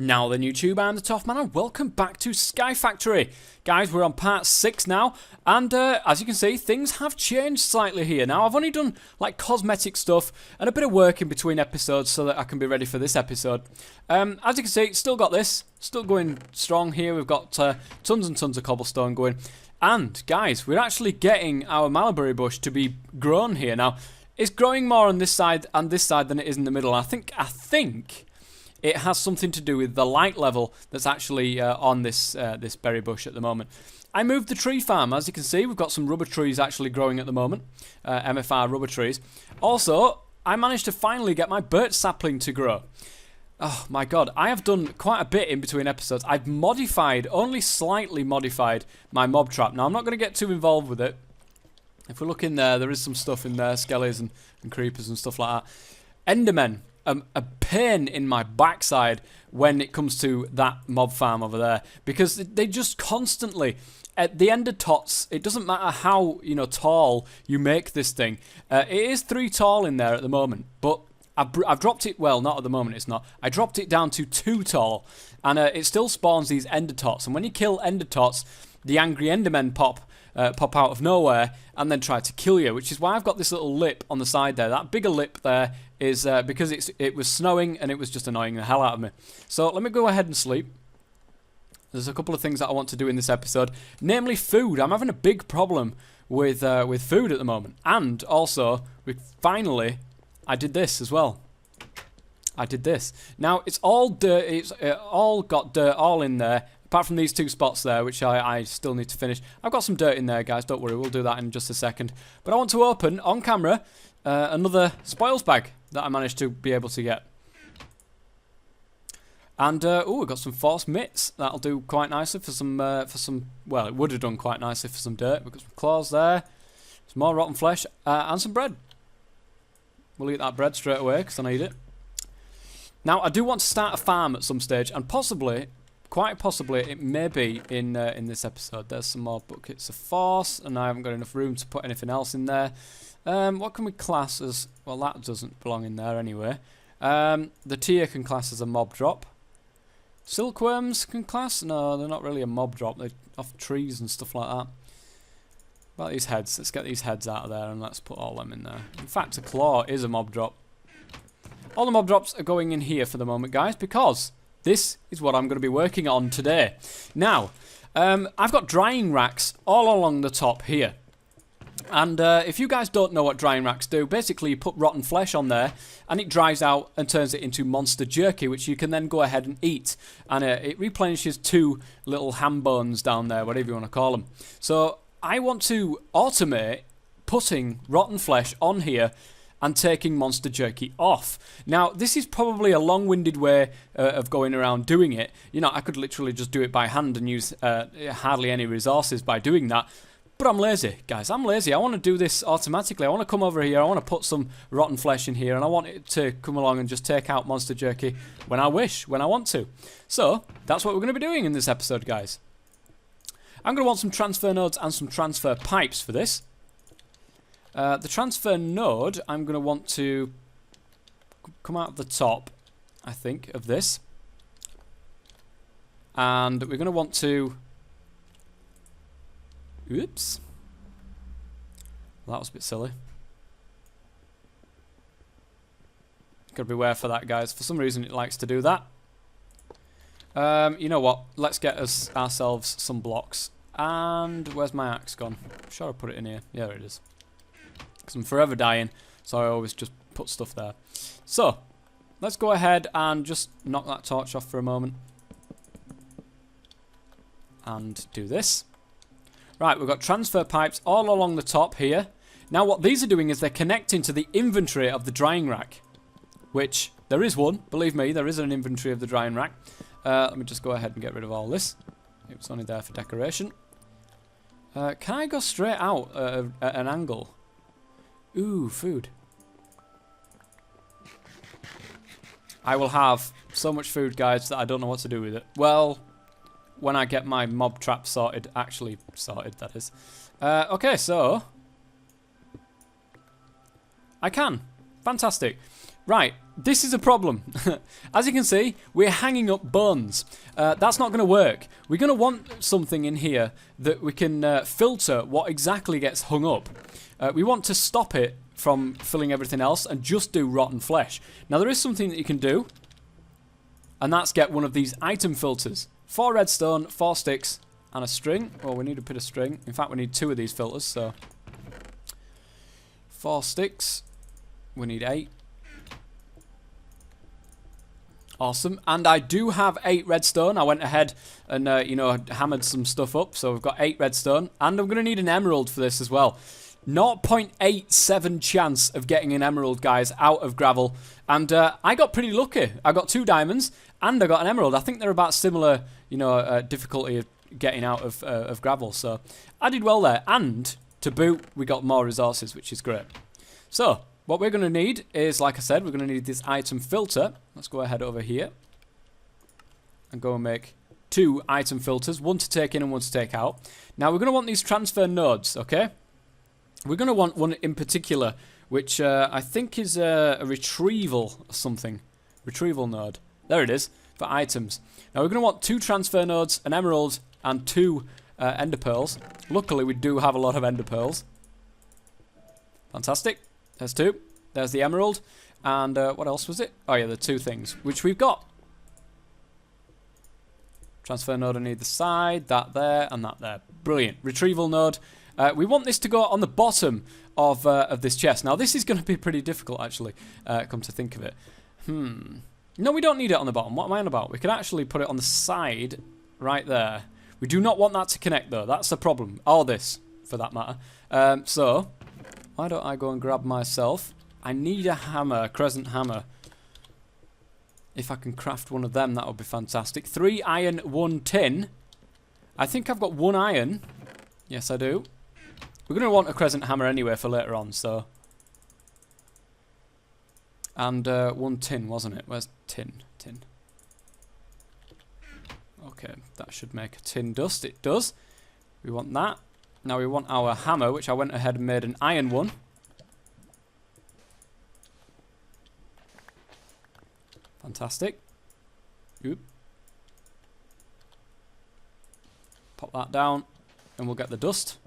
Now then YouTube, I'm the Toff Man and welcome back to Sky Factory. Guys, we're on part 6 now, and as you can see, things have changed slightly here. Now, I've only done like cosmetic stuff and a bit of work in between episodes so that I can be ready for this episode. As you can see, still got this, still going strong here. We've got tons and tons of cobblestone going. And guys, we're actually getting our Mulberry Bush to be grown here. Now, it's growing more on this side and this side than it is in the middle. I think it has something to do with the light level that's actually on this this berry bush at the moment. I moved the tree farm. As you can see, we've got some rubber trees actually growing at the moment. MFR rubber trees. Also, I managed to finally get my birch sapling to grow. Oh my god, I have done quite a bit in between episodes. I've modified, only slightly modified, my mob trap. Now, I'm not going to get too involved with it. If we look in there, there is some stuff in there, skellies and creepers and stuff like that. Endermen. A pain in my backside when it comes to that mob farm over there, because they just constantly, at the ender tots, it doesn't matter how tall you make this thing. It is 3 tall in there at the moment, but I've dropped it, well, not at the moment, it's not. I dropped it down to 2 tall, and it still spawns these ender tots, and when you kill ender tots, the angry endermen pop out of nowhere and then try to kill you, which is why I've got this little lip on the side there. That bigger lip there is because it was snowing and it was just annoying the hell out of me. So let me go ahead and sleep. There's a couple of things that I want to do in this episode, namely food. I'm having a big problem with food at the moment, and also I did this as well. I did this. Now it's all dirt. It's all got dirt all in there. Apart from these 2 spots there, which I still need to finish. I've got some dirt in there, guys. Don't worry, we'll do that in just a second. But I want to open, on camera, another spoils bag that I managed to be able to get. And, we've got some force mitts. That'll do quite nicely for some, well, it would have done quite nicely for some dirt. We've got some claws there, some more rotten flesh, and some bread. We'll eat that bread straight away, because I need it. Now, I do want to start a farm at some stage, and possibly... quite possibly, it may be in this episode. There's some more buckets of force, and I haven't got enough room to put anything else in there. What can we class as... well, that doesn't belong in there anyway. The tier can class as a mob drop. Silkworms can class? No, they're not really a mob drop. They're off trees and stuff like that. What about these heads? Let's get these heads out of there, and let's put all them in there. In fact, a claw is a mob drop. All the mob drops are going in here for the moment, guys, because... this is what I'm going to be working on today. Now, I've got drying racks all along the top here. And if you guys don't know what drying racks do, basically you put rotten flesh on there and it dries out and turns it into monster jerky, which you can then go ahead and eat. And it replenishes 2 little ham bones down there, whatever you want to call them. So I want to automate putting rotten flesh on here and taking monster jerky off. Now, this is probably a long-winded way of going around doing it. I could literally just do it by hand and use hardly any resources by doing that. But I'm lazy, guys. I'm lazy. I want to do this automatically. I want to come over here. I want to put some rotten flesh in here, and I want it to come along and just take out monster jerky when I wish, when I want to. So, that's what we're going to be doing in this episode, guys. I'm going to want some transfer nodes and some transfer pipes for this. The transfer node, I'm going to want to come out the top, I think, of this. And we're going to want to... oops. That was a bit silly. Got to beware for that, guys. For some reason, it likes to do that. You know what? Let's get ourselves some blocks. And where's my axe gone? I'm sure I put it in here. Yeah, there it is. Because I'm forever dying, so I always just put stuff there. So, let's go ahead and just knock that torch off for a moment. And do this. Right, we've got transfer pipes all along the top here. Now what these are doing is they're connecting to the inventory of the drying rack. Which, there is one, believe me, there is an inventory of the drying rack. Let me just go ahead and get rid of all this. It was only there for decoration. Can I go straight out at an angle? Ooh, food. I will have so much food, guys, that I don't know what to do with it. Well, when I get my mob trap sorted. Actually sorted, that is. Okay, so... I can. Fantastic. Right, this is a problem. As you can see, we're hanging up bones. That's not going to work. We're going to want something in here that we can filter what exactly gets hung up. We want to stop it from filling everything else and just do rotten flesh. Now, there is something that you can do, and that's get one of these item filters. 4 redstone, 4 sticks, and a string. Oh, we need a bit of string. In fact, we need 2 of these filters, so 4 sticks. We need 8. Awesome. And I do have 8 redstone. I went ahead and, you know, hammered some stuff up. So we've got 8 redstone. And I'm going to need an emerald for this as well. 0.87 chance of getting an emerald, guys, out of gravel. And I got pretty lucky. I got 2 diamonds and I got an emerald. I think they're about similar, you know, difficulty of getting out of gravel. So I did well there. And to boot, we got more resources, which is great. So what we're going to need is, like I said, we're going to need this item filter. Let's go ahead over here and go and make 2 item filters, 1 to take in and 1 to take out. Now we're going to want these transfer nodes, okay? We're going to want one in particular, which I think is a retrieval or something. Retrieval node. There it is, for items. Now we're going to want 2 transfer nodes, an emerald, and 2 ender pearls. Luckily we do have a lot of ender pearls. Fantastic. There's 2. There's the emerald. And what else was it? Oh yeah, the 2 things, which we've got. Transfer node on either side, that there, and that there. Brilliant. Retrieval node. We want this to go on the bottom of this chest. Now this is going to be pretty difficult, actually, come to think of it. No, we don't need it on the bottom. What am I on about? We can actually put it on the side, right there. We do not want that to connect, though. That's the problem. Or this, for that matter. So why don't I go and grab myself? I need a hammer, a Crescent Hammer. If I can craft one of them, that would be fantastic. 3 iron, 1 tin. I think I've got 1 iron. Yes, I do. We're going to want a Crescent Hammer anyway for later on, so. And 1 tin, wasn't it? Where's tin? Tin. Okay, that should make a tin dust. It does. We want that. Now we want our hammer, which I went ahead and made an iron one. Fantastic. Oop. Pop that down, and we'll get the dust.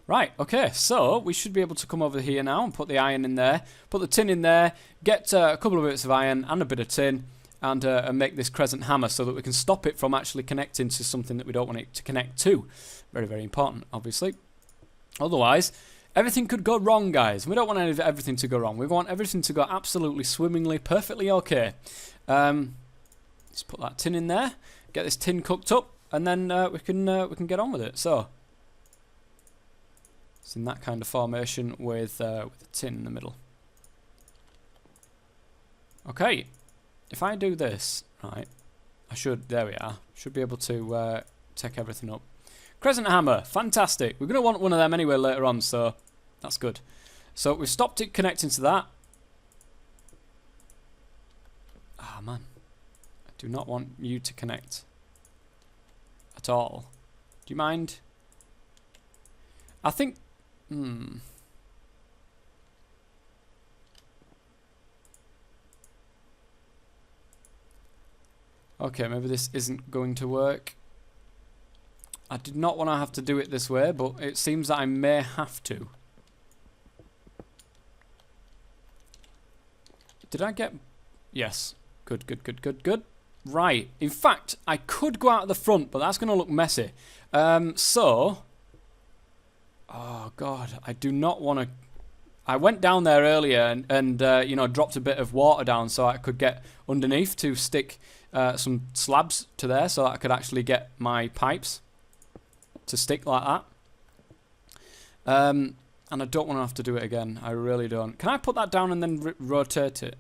Right, okay, so we should be able to come over here now and put the iron in there, put the tin in there, get a couple of bits of iron and a bit of tin, and make this Crescent Hammer so that we can stop it from actually connecting to something that we don't want it to connect to. Very, very important, obviously. Otherwise, everything could go wrong, guys. We don't want everything to go wrong. We want everything to go absolutely swimmingly, perfectly okay. Let's put that tin in there, get this tin cooked up, and then we can get on with it. So it's in that kind of formation with a tin in the middle. Okay, if I do this, right, I should, there we are, should be able to take everything up. Crescent Hammer, fantastic. We're going to want one of them anyway later on, so that's good. So we've stopped it connecting to that. Ah, man. I do not want you to connect at all. Do you mind? I think... Okay, maybe this isn't going to work. I did not want to have to do it this way, but it seems that I may have to. Did I get... Yes. Good, good, good, good, good. Right. In fact, I could go out the front, but that's going to look messy. So... Oh, God. I do not want to... I went down there earlier and you know, dropped a bit of water down so I could get underneath to stick some slabs to there so that I could actually get my pipes to stick like that. And I don't want to have to do it again. I really don't. Can I put that down and then rotate it?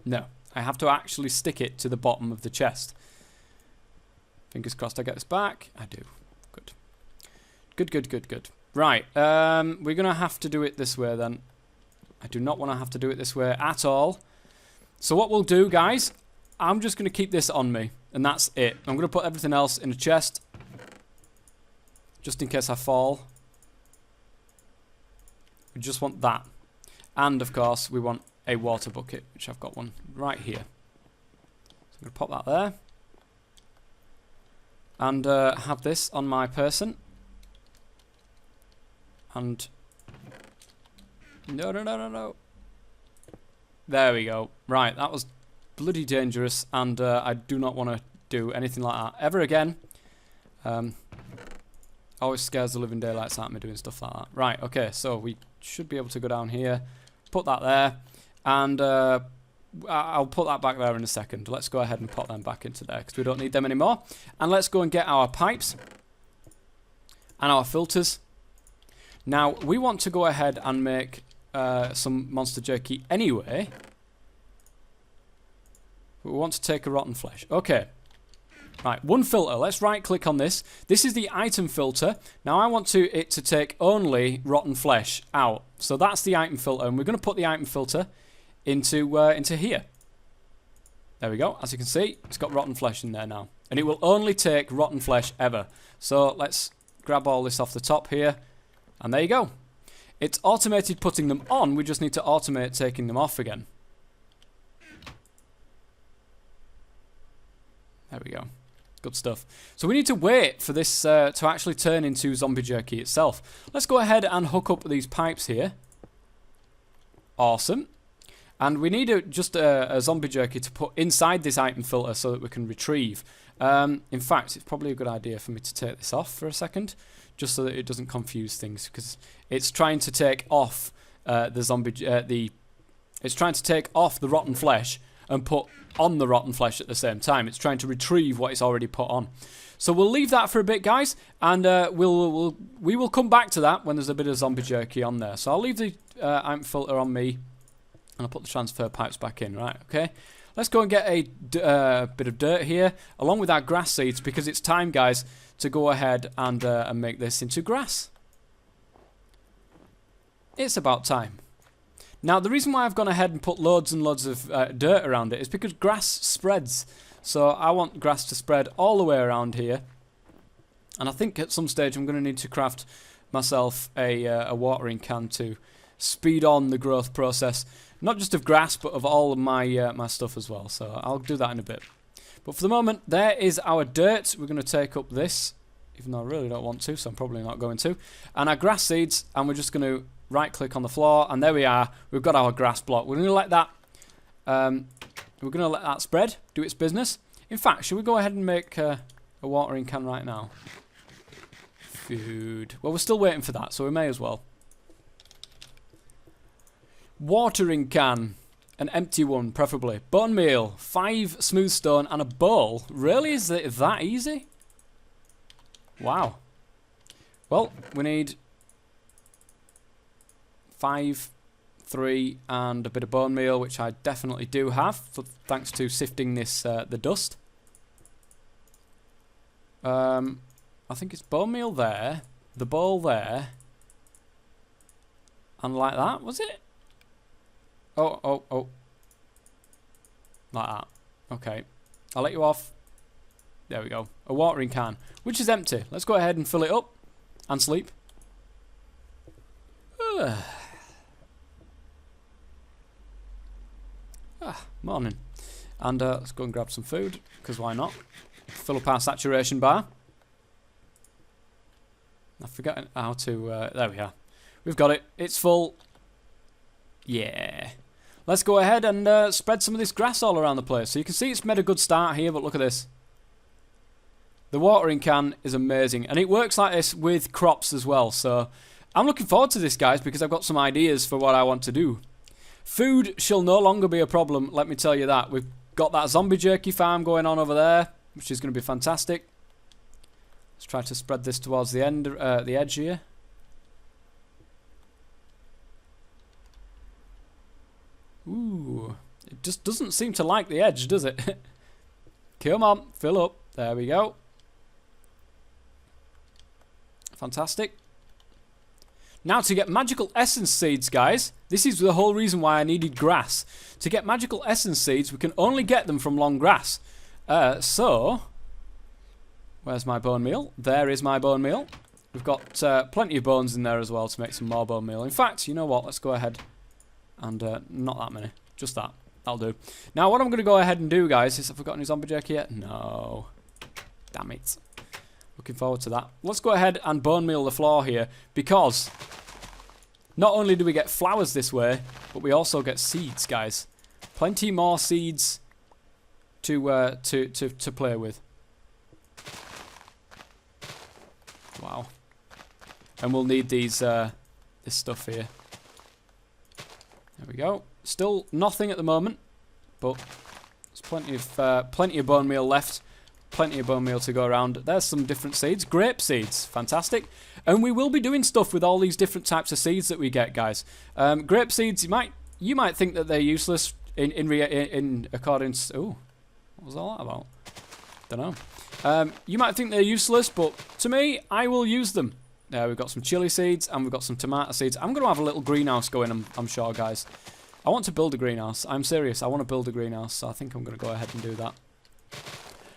No. I have to actually stick it to the bottom of the chest. Fingers crossed I get this back. I do. Good. Good, good, good, good. Right. We're going to have to do it this way then. I do not want to have to do it this way at all. So what we'll do, guys, I'm just going to keep this on me. And that's it. I'm going to put everything else in a chest. Just in case I fall. We just want that. And, of course, we want a water bucket, which I've got one right here. So I'm going to pop that there. And have this on my person. And... No. There we go. Right, that was bloody dangerous, and I do not want to do anything like that ever again. Always scares the living daylights out of me doing stuff like that. Right, okay, so we should be able to go down here, put that there, and I'll put that back there in a second. Let's go ahead and put them back into there, because we don't need them anymore. And let's go and get our pipes and our filters. Now, we want to go ahead and make some monster jerky anyway. We want to take a rotten flesh. Okay. Right, one filter. Let's right-click on this. This is the item filter. Now, I want it to take only rotten flesh out. So that's the item filter, and we're going to put the item filter into here. There we go. As you can see, it's got rotten flesh in there now. And it will only take rotten flesh ever. So let's grab all this off the top here. And there you go. It's automated putting them on. We just need to automate taking them off again. There we go. Good stuff. So we need to wait for this to actually turn into zombie jerky itself. Let's go ahead and hook up these pipes here. Awesome. And we need just a zombie jerky to put inside this item filter so that we can retrieve. In fact, it's probably a good idea for me to take this off for a second, just so that it doesn't confuse things, because it's trying to take off it's trying to take off the rotten flesh and put on the rotten flesh at the same time. It's trying to retrieve what it's already put on. So we'll leave that for a bit, guys, and we will come back to that when there's a bit of zombie jerky on there. So I'll leave the item filter on me, and I'll put the transfer pipes back in. Right, okay. Let's go and get a bit of dirt here, along with our grass seeds, because it's time, guys, to go ahead and make this into grass. It's about time. Now, the reason why I've gone ahead and put loads and loads of dirt around it is because grass spreads. So I want grass to spread all the way around here. And I think at some stage I'm going to need to craft myself a watering can to speed on the growth process. Not just of grass, but of all of my my stuff as well. So I'll do that in a bit. But for the moment, there is our dirt. We're going to take up this, even though I really don't want to, so I'm probably not going to. And our grass seeds, and we're just going to right-click on the floor, and there we are. We've got our grass block. We're going to let that. We're going to let that spread, do its business. In fact, should we go ahead and make a watering can right now? Food. Well, we're still waiting for that, so we may as well. Watering can. An empty one, preferably. Bone meal. 5 smooth stone and a bowl. Really? Is it that easy? Wow. Well, we need 5, 3, and a bit of bone meal, which I definitely do have, thanks to sifting this the dust. I think it's bone meal there, the bowl there, and like that, was it? Oh. Like that. Okay. I'll let you off. There we go. A watering can, which is empty. Let's go ahead and fill it up and sleep. Morning. And let's go and grab some food, because why not? Fill up our saturation bar. I forgot how to... there we are. We've got it. It's full. Yeah. Let's go ahead and spread some of this grass all around the place. So you can see it's made a good start here, but look at this. The watering can is amazing. And it works like this with crops as well. So I'm looking forward to this, guys, because I've got some ideas for what I want to do. Food shall no longer be a problem, let me tell you that. We've got that zombie jerky farm going on over there, which is going to be fantastic. Let's try to spread this towards the end, the edge here. Ooh, it just doesn't seem to like the edge, does it? Come on, fill up. There we go. Fantastic. Now, to get magical essence seeds, guys, this is the whole reason why I needed grass. To get magical essence seeds, we can only get them from long grass. So, where's my bone meal? There is my bone meal. We've got plenty of bones in there as well to make some more bone meal. In fact, you know what? Let's go ahead and not that many. Just that. That'll do. Now, what I'm going to go ahead and do, guys, is... Have we got any zombie jerky yet? No. Damn it. Looking forward to that. Let's go ahead and bone meal the floor here, because not only do we get flowers this way, but we also get seeds, guys. Plenty more seeds to play with. Wow. And we'll need these this stuff here. There we go. Still nothing at the moment, but there's plenty of bone meal left. Plenty of bone meal to go around. There's some different seeds. Grape seeds. Fantastic. And we will be doing stuff with all these different types of seeds that we get, guys. Grape seeds, you might think that they're useless in accordance... Ooh, what was all that about? Don't know. You might think they're useless, but to me, I will use them. We've got some chili seeds and we've got some tomato seeds. I'm going to have a little greenhouse going, I'm sure, guys. I want to build a greenhouse. I'm serious. I want to build a greenhouse, so I think I'm going to go ahead and do that.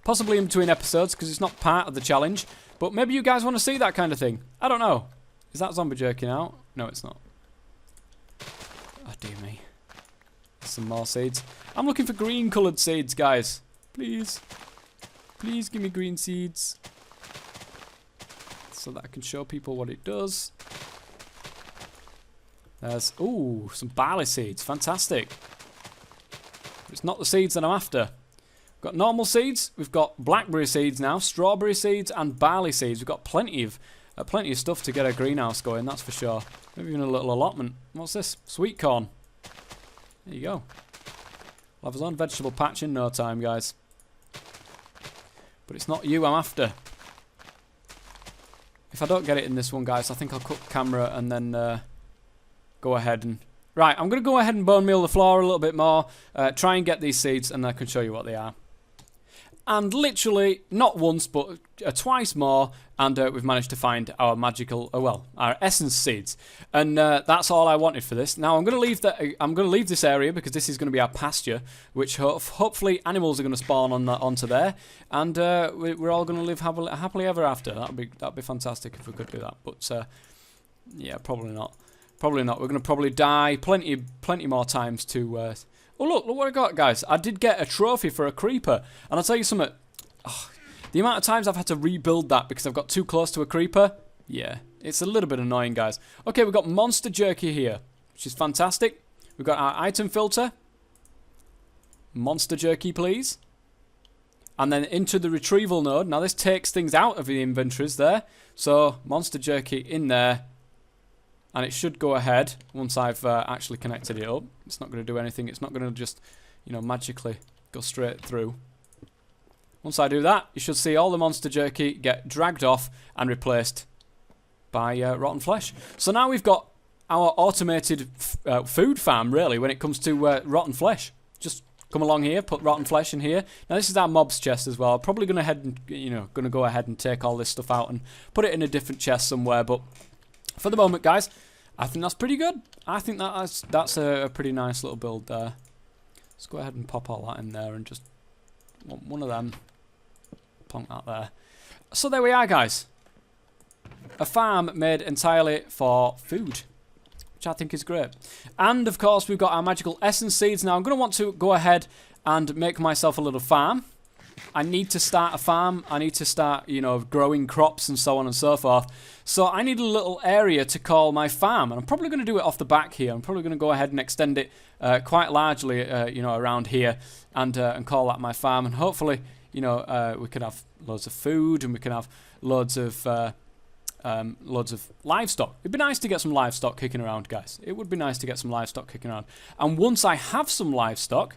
Possibly in between episodes, because it's not part of the challenge. But maybe you guys want to see that kind of thing. I don't know. Is that zombie jerky now? No, it's not. Oh, dear me. There's some more seeds. I'm looking for green coloured seeds, guys. Please. Please give me green seeds. So that I can show people what it does. There's, ooh, some barley seeds. Fantastic. It's not the seeds that I'm after. We've got normal seeds. We've got blackberry seeds now, strawberry seeds, and barley seeds. We've got plenty of stuff to get a greenhouse going, that's for sure. Maybe even a little allotment. What's this? Sweet corn. There you go. We'll have his own vegetable patch in no time, guys. But it's not you I'm after. If I don't get it in this one, guys, I think I'll cut the camera and then go ahead and... Right, I'm going to go ahead and bone meal the floor a little bit more, try and get these seeds, and I can show you what they are. And literally, not once, but twice more, and we've managed to find our magical, our essence seeds. And that's all I wanted for this. Now, I'm going to leave this area, because this is going to be our pasture, which hopefully animals are going to spawn onto there, and we're all going to live happily ever after. That'd be fantastic if we could do that. But, yeah, probably not. Probably not. We're going to probably die plenty more times to... Oh, look what I got, guys. I did get a trophy for a creeper. And I'll tell you something. Oh, the amount of times I've had to rebuild that because I've got too close to a creeper. Yeah, it's a little bit annoying, guys. Okay, we've got monster jerky here, which is fantastic. We've got our item filter. Monster jerky, please. And then into the retrieval node. Now, this takes things out of the inventories there. So, monster jerky in there. And it should go ahead once I've actually connected it up. It's not going to do anything. It's not going to just, magically go straight through. Once I do that, you should see all the monster jerky get dragged off and replaced by rotten flesh. So now we've got our automated food farm, really, when it comes to rotten flesh. Just come along here, put rotten flesh in here. Now this is our mobs chest as well. I'm probably going to go ahead and take all this stuff out and put it in a different chest somewhere, but... For the moment, guys, I think that's pretty good. I think that's a pretty nice little build there. Let's go ahead and pop all that in there and just want one of them. Plonk that there. So there we are, guys. A farm made entirely for food, which I think is great. And, of course, we've got our magical essence seeds. Now, I'm going to want to go ahead and make myself a little farm. I need to start a farm. I need to start, growing crops and so on and so forth. So I need a little area to call my farm. And I'm probably going to do it off the back here. I'm probably going to go ahead and extend it quite largely, around here and call that my farm. And hopefully, we can have loads of food and we can have loads of livestock. It'd be nice to get some livestock kicking around, guys. It would be nice to get some livestock kicking around. And once I have some livestock,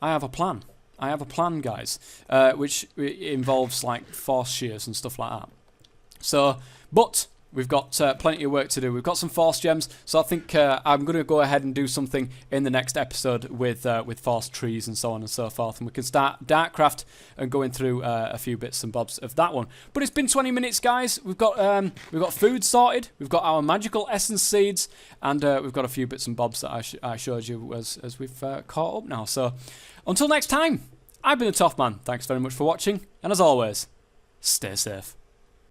I have a plan. I have a plan, guys, which involves, like, force shears and stuff like that. So, but we've got plenty of work to do. We've got some force gems, so I think I'm going to go ahead and do something in the next episode with force trees and so on and so forth, and we can start Darkcraft and going through a few bits and bobs of that one. But it's been 20 minutes, guys. We've got food sorted. We've got our magical essence seeds, and we've got a few bits and bobs that I showed you as we've caught up now. So. Until next time, I've been the Toff Man. Thanks very much for watching, and as always, stay safe.